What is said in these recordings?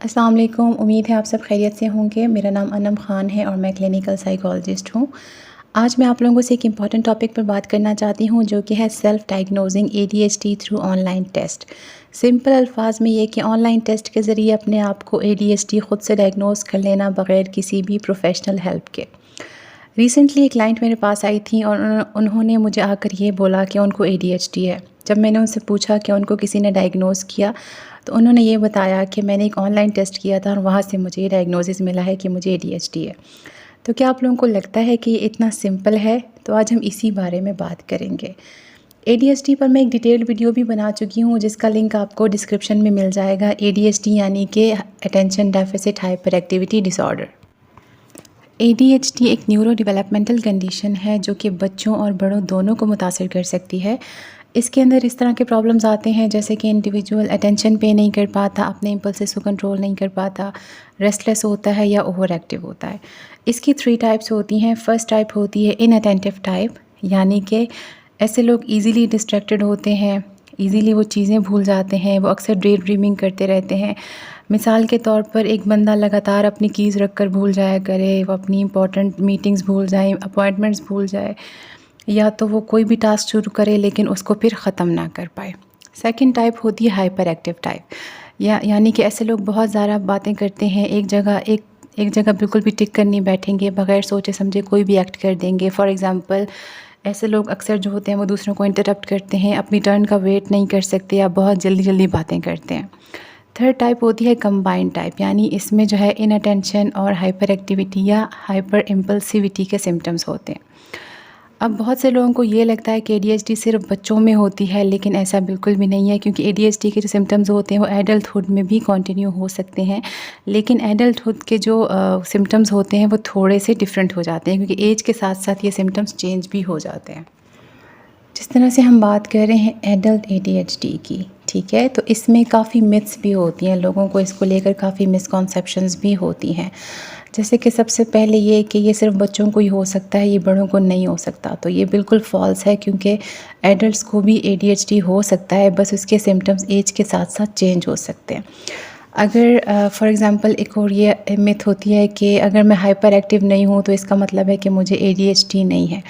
अस्सलाम वालेकुम। उम्मीद है आप सब खैरियत से होंगे। मेरा नाम अनम ख़ान है और मैं क्लिनिकल साइकोलॉजिस्ट हूँ। आज मैं आप लोगों से एक इम्पॉर्टेंट टॉपिक पर बात करना चाहती हूँ जो कि है self diagnosing ADHD through online test. Simple अल्फाज में ये कि ऑनलाइन टेस्ट के ज़रिए अपने आप को एडीएचडी ख़ुद से डायग्नोज़ कर लेना बग़ैर किसी भी प्रोफ़ेशनल हेल्प के। रिसेंटली एक क्लाइंट मेरे पास आई थी और उन्होंने मुझे आकर ये बोला कि उनको एडीएचडी है। जब मैंने उनसे पूछा कि उनको किसी ने डायग्नोज़ किया, तो उन्होंने ये बताया कि मैंने एक ऑनलाइन टेस्ट किया था और वहाँ से मुझे ये डायग्नोसिस मिला है कि मुझे एडीएचडी है। तो क्या आप लोगों को लगता है कि ये इतना सिंपल है? तो आज हम इसी बारे में बात करेंगे। एडीएचडी पर मैं एक डिटेल्ड वीडियो भी बना चुकी हूँ जिसका लिंक आपको डिस्क्रिप्शन में मिल जाएगा। एडीएचडी यानी कि attention deficit hyper activity disorder. ADHD एक न्यूरो डेवलपमेंटल कंडीशन है जो कि बच्चों और बड़ों दोनों को मुतासिर कर सकती है। इसके अंदर इस तरह के प्रॉब्लम्स आते हैं जैसे कि इंडिविजुअल अटेंशन पे नहीं कर पाता, अपने इम्पल्सेस को कंट्रोल नहीं कर पाता, रेस्टलेस होता है या ओवर एक्टिव होता है। इसकी 3 टाइप्स होती हैं। फर्स्ट टाइप होती है इनअटेंटिव टाइप, यानी कि ऐसे लोग ईज़िली डिस्ट्रैक्टेड होते हैं, ईज़िली वो चीज़ें भूल जाते हैं, वो अक्सर डे ड्रीमिंग करते रहते हैं। मिसाल के तौर पर एक बंदा लगातार अपनी कीज़ रख कर भूल जाया करे, वो अपनी इंपॉर्टेंट मीटिंग्स भूल जाए, अपॉइंटमेंट्स भूल जाए, या तो वो कोई भी टास्क शुरू करे लेकिन उसको फिर ख़त्म ना कर पाए। सेकंड टाइप होती है हाइपर एक्टिव टाइप, यानी कि ऐसे लोग बहुत ज़्यादा बातें करते हैं, एक जगह बिल्कुल भी टिक कर नहीं बैठेंगे, बग़ैर सोचे समझे कोई भी एक्ट कर देंगे। फॉर एग्ज़ाम्पल ऐसे लोग अक्सर जो होते हैं वो दूसरों को इंटरप्ट करते हैं, अपनी टर्न का वेट नहीं कर सकते या बहुत जल्दी जल्दी बातें करते हैं। थर्ड टाइप होती है कंबाइंड टाइप, यानी इसमें जो है इनअटेंशन और हाइपर एक्टिविटी या हाइपर इम्पल्सिविटी के सिम्टम्स होते हैं। अब बहुत से लोगों को ये लगता है कि एडीएचडी सिर्फ बच्चों में होती है, लेकिन ऐसा बिल्कुल भी नहीं है, क्योंकि एडीएचडी के जो सिम्टम्स होते हैं वो एडल्टहुड में भी कंटिन्यू हो सकते हैं। लेकिन एडल्टहुड के जो सिम्टम्स होते हैं वो थोड़े से डिफरेंट हो जाते हैं, क्योंकि एज के साथ साथ ये सिम्टम्स चेंज भी हो जाते हैं। जिस तरह से हम बात कर रहे हैं एडल्ट एडीएचडी की, ठीक है, तो इसमें काफ़ी मिथ्स भी होती हैं, लोगों को इसको लेकर काफ़ी मिसकॉन्सेप्शंस भी होती हैं। जैसे कि सबसे पहले ये कि ये सिर्फ बच्चों को ही हो सकता है, ये बड़ों को नहीं हो सकता। तो ये बिल्कुल फ़ॉल्स है, क्योंकि एडल्ट्स को भी एडीएचडी हो सकता है, बस उसके सिम्टम्स एज के साथ साथ चेंज हो सकते हैं। अगर फॉर एग्ज़ाम्पल एक और ये मिथ होती है कि अगर मैं हाइपर एक्टिव नहीं हूँ तो इसका मतलब है कि मुझे एडीएचडी नहीं है।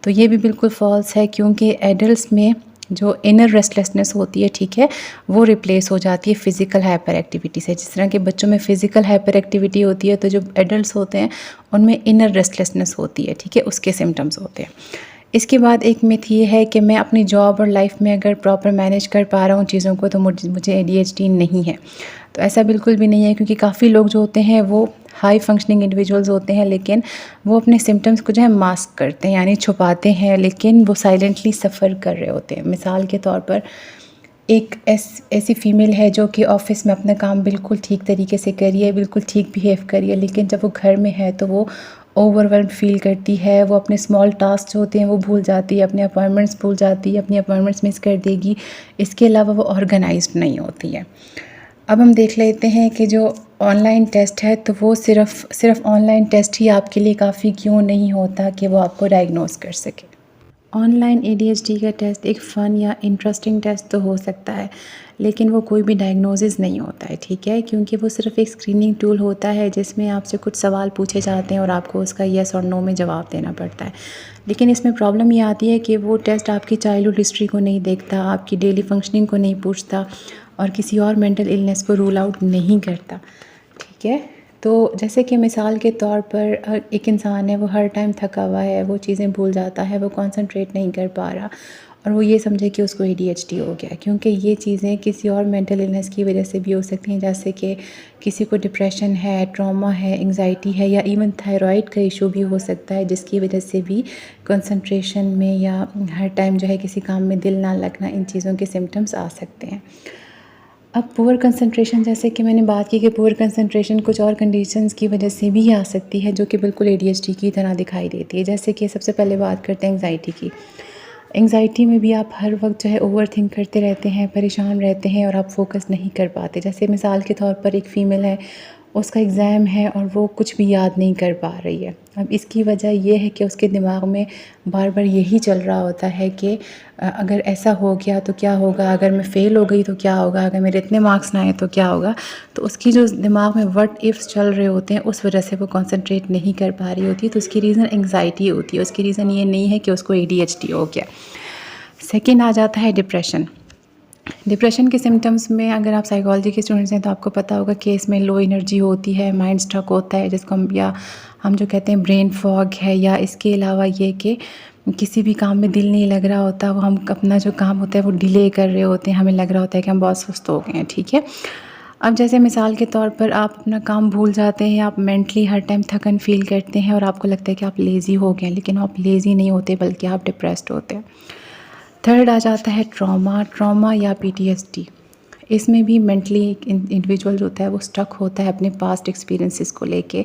तो ये भी बिल्कुल फ़ॉल्स है, क्योंकि एडल्ट्स में जो इनर रेस्टलेसनेस होती है, ठीक है, वो रिप्लेस हो जाती है फ़िज़िकल हाइपर एक्टिविटी से। जिस तरह के बच्चों में फ़िज़िकल हाइपर एक्टिविटी होती है, तो जो एडल्ट्स होते हैं उनमें इनर रेस्टलेसनेस होती है, ठीक है, उसके सिम्टम्स होते हैं। इसके बाद एक मिथ ये है कि मैं अपनी जॉब और लाइफ में अगर प्रॉपर मैनेज कर पा रहा हूँ चीज़ों को तो मुझे एडीएचडी नहीं है। तो ऐसा बिल्कुल भी नहीं है, क्योंकि काफ़ी लोग जो होते हैं वो हाई फंक्शनिंग इंडिविजुअल्स होते हैं, लेकिन वो अपने सिम्टम्स को जो है मास्क करते हैं, यानी छुपाते हैं, लेकिन वो साइलेंटली सफ़र कर रहे होते हैं। मिसाल के तौर पर एक ऐसी फ़ीमेल है जो कि ऑफ़िस में अपना काम बिल्कुल ठीक तरीके से कर रही है, बिल्कुल ठीक बिहेव कर रही है, लेकिन जब वो घर में है तो वो ओवरवेल्म्ड फ़ील करती है, वो अपने स्मॉल टास्क जो होते हैं वो भूल जाती है, अपने अपॉइंटमेंट्स भूल जाती है, अपनी अपॉइंटमेंट्स मिस कर देगी। इसके अलावा वो ऑर्गेनाइज्ड नहीं होती है। अब हम देख लेते हैं कि जो ऑनलाइन टेस्ट है तो वो सिर्फ ऑनलाइन टेस्ट ही आपके लिए काफ़ी क्यों नहीं होता कि वो आपको डायग्नोस कर सके। ऑनलाइन एडीएचडी का टेस्ट एक फ़न या इंटरेस्टिंग टेस्ट तो हो सकता है, लेकिन वो कोई भी डायग्नोसिस नहीं होता है, ठीक है, क्योंकि वो सिर्फ एक स्क्रीनिंग टूल होता है जिसमें आपसे कुछ सवाल पूछे जाते हैं और आपको उसका येस और नो में जवाब देना पड़ता है। लेकिन इसमें प्रॉब्लम ये आती है कि वो टेस्ट आपकी चाइल्डहुड हिस्ट्री को नहीं देखता, आपकी डेली फंक्शनिंग को नहीं पूछता और किसी और मेंटल इलनेस को रूल आउट नहीं करता, ठीक है। तो जैसे कि मिसाल के तौर पर एक इंसान है, वो हर टाइम थका हुआ है, वो चीज़ें भूल जाता है, वो कंसंट्रेट नहीं कर पा रहा और वो ये समझे कि उसको एडीएचडी हो गया, क्योंकि ये चीज़ें किसी और मेंटल इलनेस की वजह से भी हो सकती हैं, जैसे कि किसी को डिप्रेशन है, ट्रॉमा है, एंग्जाइटी है या इवन थायराइड का इशू भी हो सकता है, जिसकी वजह से भी कंसंट्रेशन में या हर टाइम जो है किसी काम में दिल ना लगना, इन चीज़ों के सिम्टम्स आ सकते हैं। अब पुअर कंसंट्रेशन, जैसे कि मैंने बात की कि पुअर कंसंट्रेशन कुछ और कंडीशंस की वजह से भी आ सकती है जो कि बिल्कुल एडीएचडी की तरह दिखाई देती है। जैसे कि सबसे पहले बात करते हैं एंग्जाइटी की। एंग्जाइटी में भी आप हर वक्त जो है ओवर थिंक करते रहते हैं, परेशान रहते हैं और आप फोकस नहीं कर पाते। जैसे मिसाल के तौर पर एक फ़ीमेल है, उसका एग्ज़ाम है और वो कुछ भी याद नहीं कर पा रही है। अब इसकी वजह ये है कि उसके दिमाग में बार बार यही चल रहा होता है कि अगर ऐसा हो गया तो क्या होगा, अगर मैं फ़ेल हो गई तो क्या होगा, अगर मेरे इतने मार्क्स ना आए तो क्या होगा। तो उसकी जो दिमाग में व्हाट इफ़्स चल रहे होते हैं, उस वजह से वो कंसंट्रेट नहीं कर पा रही होती है। तो उसकी रीज़न एंग्ज़ायटी होती है, उसकी रीज़न ये नहीं है कि उसको ADHD हो गया। सेकंड आ जाता है डिप्रेशन। डिप्रेशन के सिम्टम्स में अगर आप साइकोलॉजी के स्टूडेंट्स हैं तो आपको पता होगा कि इसमें लो एनर्जी होती है, माइंड स्ट्रक होता है, जिसको हम जो कहते हैं ब्रेन फॉग है, या इसके अलावा ये कि किसी भी काम में दिल नहीं लग रहा होता, वो हम अपना जो काम होता है वो डिले कर रहे होते हैं, हमें लग रहा होता है कि हम बहुत सुस्त हो गए हैं, ठीक है। अब जैसे मिसाल के तौर पर आप अपना काम भूल जाते हैं, आप मेंटली हर टाइम थकन फ़ील करते हैं और आपको लगता है कि आप लेज़ी हो गए हैं, लेकिन आप लेज़ी नहीं होते बल्कि आप डिप्रेस्ड होते हैं। थर्ड आ जाता है ट्रॉमा या PTSD। इसमें भी मेंटली एक इंडिविजुअल जो होता है वो स्टक होता है अपने पास्ट एक्सपीरियंसेस को लेके,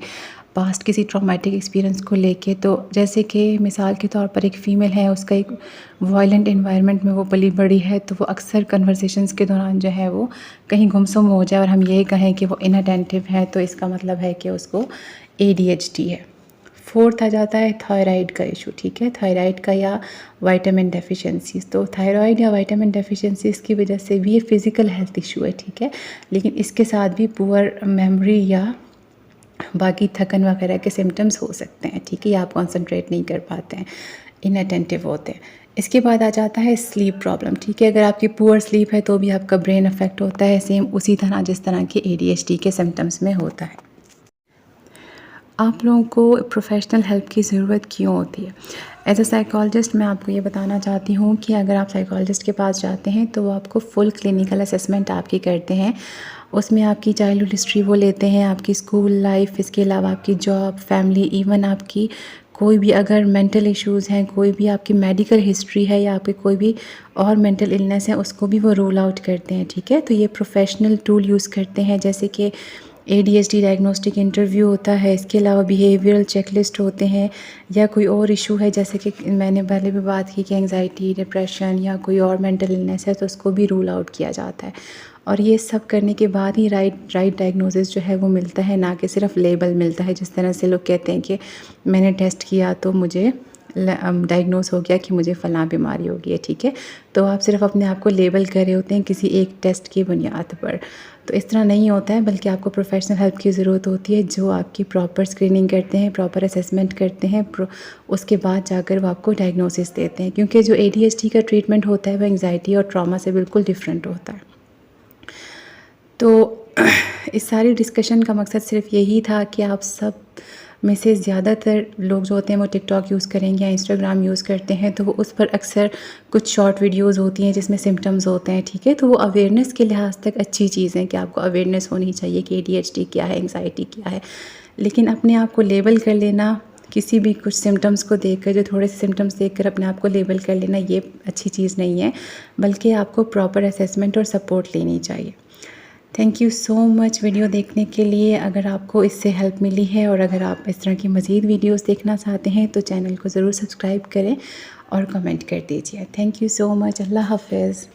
पास्ट किसी ट्रॉमेटिक एक्सपीरियंस को लेके। तो जैसे कि मिसाल के तौर पर एक फ़ीमेल है, उसका एक वायलेंट एनवायरनमेंट में वो पली बड़ी है, तो वो अक्सर कन्वर्सेशंस के दौरान जो है वो कहीं गुमसुम हो जाए और हम यही कहें कि वो इनअटेंटिव है, तो इसका मतलब है कि उसको ADHD है। फोर्थ आ जाता है थायराइड का इशू, ठीक है, थायराइड का या विटामिन डेफिशिएंसीज। तो थायराइड या विटामिन डेफिशिएंसीज की वजह से भी ये फ़िज़िकल हेल्थ इशू है, ठीक है, लेकिन इसके साथ भी पुअर मेमोरी या बाकी थकन वगैरह के सिम्टम्स हो सकते हैं, ठीक है, या आप कंसंट्रेट नहीं कर पाते हैं, इनअटेंटिव होते हैं। इसके बाद आ जाता है स्लीप प्रॉब्लम, ठीक है, अगर आपकी पुअर स्लीप है तो भी आपका ब्रेन अफेक्ट होता है, सेम उसी तरह जिस तरह के ADHD के सिम्टम्स में होता है। आप लोगों को प्रोफेशनल हेल्प की ज़रूरत क्यों होती है? एज़ अ साइकोलॉजिस्ट मैं आपको ये बताना चाहती हूँ कि अगर आप साइकोलॉजिस्ट के पास जाते हैं तो वो आपको फुल क्लिनिकल असेसमेंट आपकी करते हैं। उसमें आपकी चाइल्डहुड हिस्ट्री वो लेते हैं, आपकी स्कूल लाइफ, इसके अलावा आपकी जॉब, फैमिली, इवन आपकी कोई भी अगर मेंटल इश्यूज़ हैं, कोई भी आपकी मेडिकल हिस्ट्री है या आपके कोई भी और मेंटल इलनेस है, उसको भी वो रूल आउट करते हैं, ठीक है। तो ये प्रोफेशनल टूल यूज़ करते हैं, जैसे कि ADHD डायग्नोस्टिक इंटरव्यू होता है, इसके अलावा बिहेवियरल चेकलिस्ट होते हैं, या कोई और इशू है जैसे कि मैंने पहले भी बात की कि एंग्जाइटी, डिप्रेशन या कोई और मेंटल इलनेस है, तो उसको भी रूल आउट किया जाता है। और ये सब करने के बाद ही राइट डायग्नोसिस जो है वो मिलता है, ना कि सिर्फ लेबल मिलता है। जिस तरह से लोग कहते हैं कि मैंने टेस्ट किया तो मुझे डायग्नोस हो गया कि मुझे फ़लाँ बीमारी हो गई है, ठीक है। तो आप सिर्फ अपने आप को लेबल कर रहे होते हैं किसी एक टेस्ट की बुनियाद पर। तो इस तरह नहीं होता है, बल्कि आपको प्रोफेशनल हेल्प की ज़रूरत होती है, जो आपकी प्रॉपर स्क्रीनिंग करते हैं, प्रॉपर असेसमेंट करते हैं, उसके बाद जाकर वो आपको डायग्नोसिस देते हैं। क्योंकि जो ADHD का ट्रीटमेंट होता है वो एंग्जाइटी और ट्रॉमा से बिल्कुल डिफरेंट होता है। तो इस सारी डिस्कशन का मकसद सिर्फ यही था कि आप सब में से ज़्यादातर लोग जो होते हैं वो टिकटॉक यूज़ करेंगे या इंस्टाग्राम यूज़ करते हैं, तो वो उस पर अक्सर कुछ शॉर्ट वीडियोज़ होती हैं जिसमें सिम्टम्स होते हैं, ठीक है। तो वो अवेयरनेस के लिहाज तक अच्छी चीज़ है कि आपको अवेयरनेस होनी चाहिए कि ADHD क्या है, एंग्जाइटी क्या है, लेकिन अपने आप को लेबल कर लेना किसी भी कुछ सिम्टम्स को देखकर, जो थोड़े से सिम्टम्स देखकर अपने आप को लेबल कर लेना, ये अच्छी चीज़ नहीं है, बल्कि आपको प्रॉपर असेसमेंट और सपोर्ट लेनी चाहिए। Thank you so much video देखने के लिए। अगर आपको इससे हेल्प मिली है और अगर आप इस तरह की मज़ीद वीडियोस देखना चाहते हैं तो चैनल को ज़रूर सब्सक्राइब करें और कमेंट कर दीजिए। Thank you so much. अल्लाह हाफ़िज़।